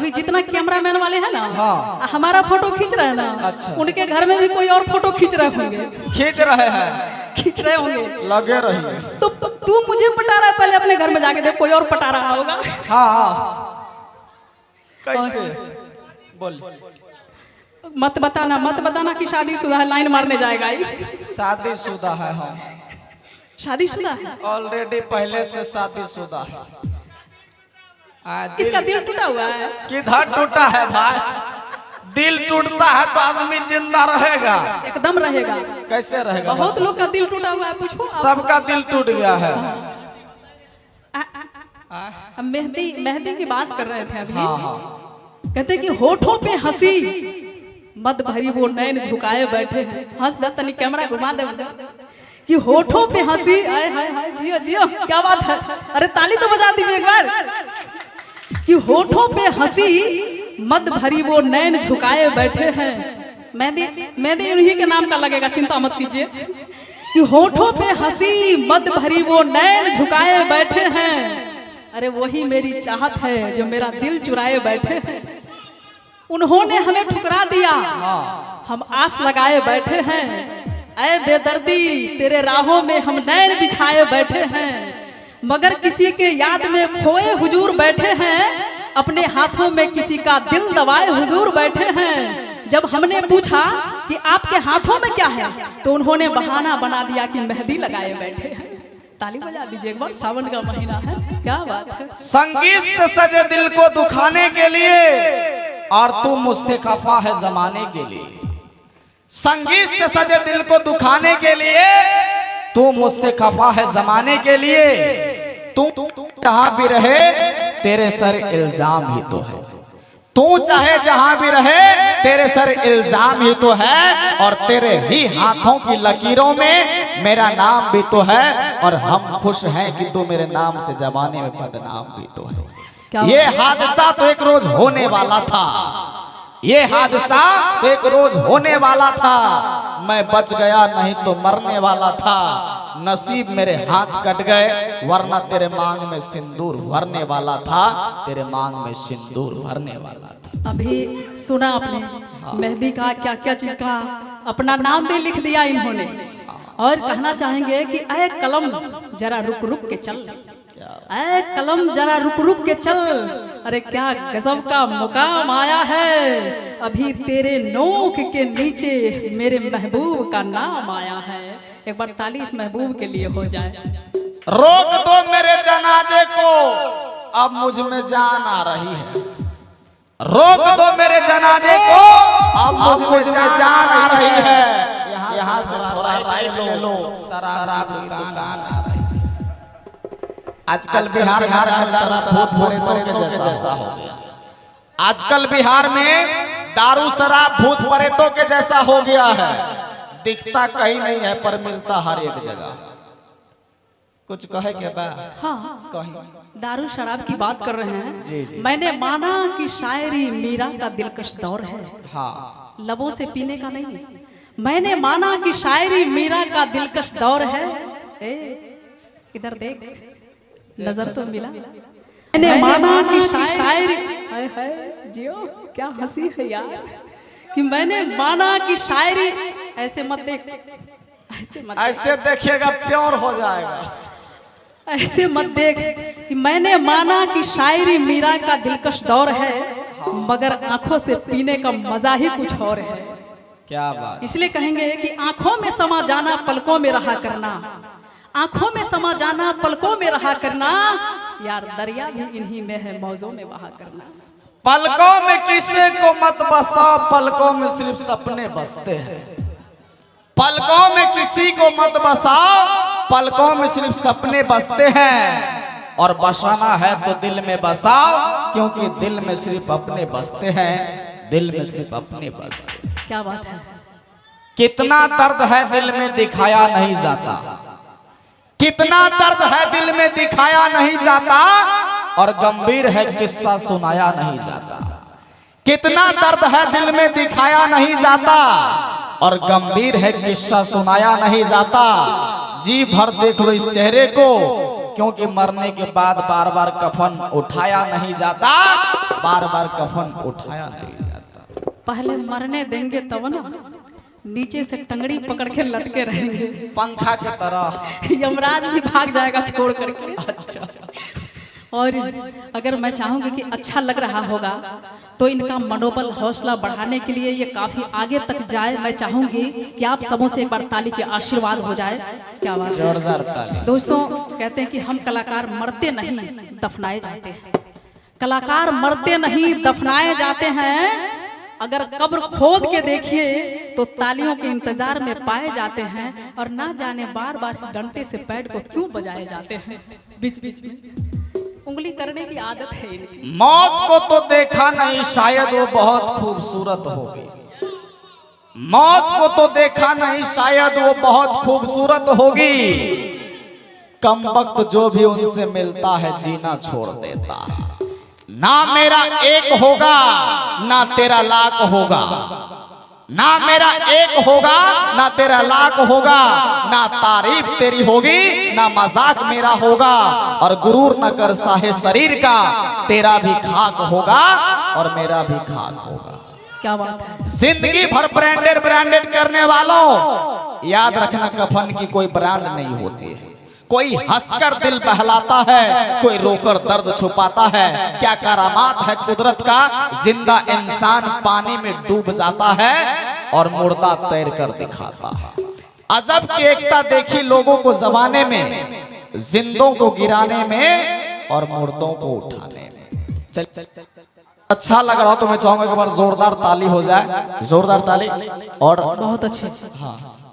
अभी जितना कैमरामैन वाले हैं ना, हाँ। हमारा फोटो खींच रहे हैं ना, अच्छा। उनके घर में भी कोई और फोटो खींच रहे होंगे, खींच रहे हैं, खींच रहे होंगे। लगे रहिए। तो तू मुझे पटा रहा है, पहले अपने घर में जाके देख, कोई और पटा रहा होगा। हाँ कैसे बोल। मत बताना कि शादीशुदा है, लाइन मारने जाएगा। शादीशुदा है हम, शादीशुदा है, ऑलरेडी पहले से शादीशुदा है। इसका दिल टूटा हुआ है। किधर टूटा है भाई? दिल टूटता है तो आदमी जिंदा रहेगा? एकदम रहेगा। कैसे रहेगा? बहुत लोग का दिल टूटा हुआ है, पूछो। सबका दिल टूट गया है। मेहंदी की बात कर रहे थे अभी। हाँ। कहते कि होठों पे हंसी मद भरी वो नैन झुकाए बैठे हैं। हंस दस तनी कैमरा घुमा दे कि होठों पे हंसी। आए हाय हाय, जियो जियो, क्या बात है। अरे ताली तो बजा दीजिए एक बार। कि होठों पे हंसी मद भरी वो नैन झुकाए बैठे हैं। मेहंदी उन्हीं के नाम का लगेगा, चिंता मत कीजिए। कि होठों पे हंसी मद भरी वो नैन झुकाए बैठे हैं। अरे वही मेरी चाहत है जो मेरा दिल चुराए बैठे हैं। उन्होंने हमें ठुकरा दिया, हम आस लगाए बैठे हैं। ऐ बेदर्दी तेरे राहों में हम नैन बिछाए बैठे हैं। मगर किसी के याद में खोए हुजूर बैठे हैं। अपने हाथों में किसी का दिल दबाए हुजूर बैठे हैं। जब हमने पूछा कि आपके हाथों में क्या है, तो उन्होंने बहाना बना दिया कि मेहंदी लगाए बैठे हैं। ताली बजा दीजिए एक बार, सावन का महीना है, क्या बात है। संगीत से सजे दिल को दुखाने के लिए, और तू मुझसे खफा है जमाने के लिए। संगीत से सजे दिल को दुखाने के लिए, तू मुझसे खफा है जमाने के लिए। तू जहां भी रहे तेरे सर इल्जाम ही तो है। तू चाहे जहां भी रहे तेरे सर इल्जाम ही तो है। और तेरे ही हाथों की लकीरों में मेरा नाम भी तो है। और हम खुश हैं कि तू मेरे नाम से जमाने में बदनाम भी तो है। ये हादसा तो एक रोज होने वाला था। ये हादसा तो एक रोज होने वाला था। मैं बच गया नहीं तो मरने वाला था। नसीब मेरे हाथ कट गए, वरना तेरे मांग में सिंदूर भरने वाला था। तेरे मांग में सिंदूर भरने वाला था। अभी सुना आपने मेहंदी का क्या क्या चीज का अपना नाम भी लिख दिया इन्होंने। और कहना चाहेंगे कि ऐ कलम जरा रुक रुक के चल, ऐ कलम जरा रुक रुक के चल। अरे क्या गजब का मुकाम आया है। अभी तेरे नोक के नीचे मेरे महबूब का नाम आया है। एक बार ताली इस महबूब के लिए हो जाए। रोक दो मेरे जनाजे को, अब मुझ में जान आ रही है। रोक दो मेरे जनाजे को, अब मुझ में जान आ रही है। यहाँ से थोड़ा राइट ले लो, शराब की दुकान आ रही है। आजकल बिहार में शराब भूत प्रेतों के जैसा हो गया। आजकल बिहार में दारू शराब भूत प्रेतों के जैसा हो गया है। दिखता कहीं नहीं है पर मिलता हर एक जगह। कुछ कहे के बाद? हाँ, कहीं दारू शराब की बात कर रहे हैं। जी। मैंने माना कि शायरी मीरा का दिलकश दौर है, हाँ, लबों से पीने का नहीं। मैंने माना कि शायरी मीरा का दिलकश दौर है। ए, इधर देख, नजर तो मिला। मैंने माना कि शायरी, हाय हाय जियो, क्या हंसी है यार। कि मैंने माना कि शायरी, ऐसे मत देख, ऐसे देखिएगा प्योर हो जाएगा। ऐसे मत देख। कि मैंने माना कि शायरी मीरा का दिलकश दौर है, मगर आंखों से पीने का मजा ही कुछ और है। क्या बात। इसलिए कहेंगे कि आंखों में समा जाना पलकों में रहा करना। आंखों में समा जाना पलकों में रहा करना। यार दरिया भी इन्हीं में है, मौजों में बहा करना। पलकों में किसी को मत बसाओ, पलकों में सिर्फ सपने बसते हैं। पलकों में किसी को मत बसाओ, पलकों में सिर्फ सपने बसते हैं। और बसाना है तो दिल में बसाओ, क्योंकि दिल में सिर्फ अपने बसते हैं। दिल में सिर्फ अपने बसते हैं। क्या बात है। कितना दर्द है दिल में दिखाया नहीं जाता। कितना दर्द है दिल में दिखाया नहीं जाता। और गंभीर है किस्सा सुनाया नहीं जाता। कितना दर्द है दिल में दिखाया नहीं जाता। और गंभीर है किस्सा सुनाया नहीं जाता। जी भर देख लो इस चेहरे को, क्योंकि मरने के बाद बार बार कफन उठाया नहीं जाता। बार बार कफन उठाया नहीं जाता। पहले मरने देंगे तब ना, नीचे से टंगड़ी पकड़ के लटके रहेंगे पंखा की तरह। यमराज भी भाग जाएगा छोड़ करके। अच्छा, और अगर मैं चाहूंगी कि अच्छा लग रहा होगा तो इनका मनोबल हौसला बढ़ाने के लिए ये काफी आगे तक जाए। मैं चाहूंगी कि आप सबों से एक बार ताली के आशीर्वाद हो जाए। क्या बात है, जोरदार ताली। दोस्तों कहते हैं कि हम कलाकार मरते नहीं दफनाए जाते हैं। कलाकार मरते नहीं दफनाए जाते हैं। अगर कब्र खोद के देखिए तो तालियों के इंतजार में पाए जाते हैं, और ना जाने बार बार इस डंटे से पैड को क्यों बजाए जाते हैं। बीच बीच में उंगली करने की आदत है इनकी। मौत को तो देखा नहीं, शायद वो बहुत खूबसूरत होगी। मौत को तो देखा नहीं, शायद वो बहुत खूबसूरत होगी। कम वक्त जो भी उनसे मिलता है जीना छोड़ देता है। ना मेरा एक होगा ना तेरा लाख होगा, ना मेरा एक होगा ना तेरा लाख होगा, ना तारीफ तेरी होगी ना मजाक मेरा होगा, और गुरूर न कर साहे शरीर का, तेरा भी खाक होगा और मेरा भी खाक होगा। क्या बात है। जिंदगी भर ब्रांडेड ब्रांडेड करने वालों, याद रखना कफन की कोई ब्रांड नहीं होती है। कोई हंसकर दिल बहलाता है, कोई रोकर दर्द छुपाता है। क्या करामात है कुदरत का, जिंदा इंसान पानी में डूब जाता है और मुर्दा तैर कर दिखाता है। अजब की एकता देखी लोगों को जमाने में, जिंदों को गिराने में और मुर्दों को उठाने में। चल अच्छा लग रहा हो तो मैं चाहूंगा कि एक बार जोरदार ताली हो जाए, जोरदार ताली। और बहुत अच्छे। हाँ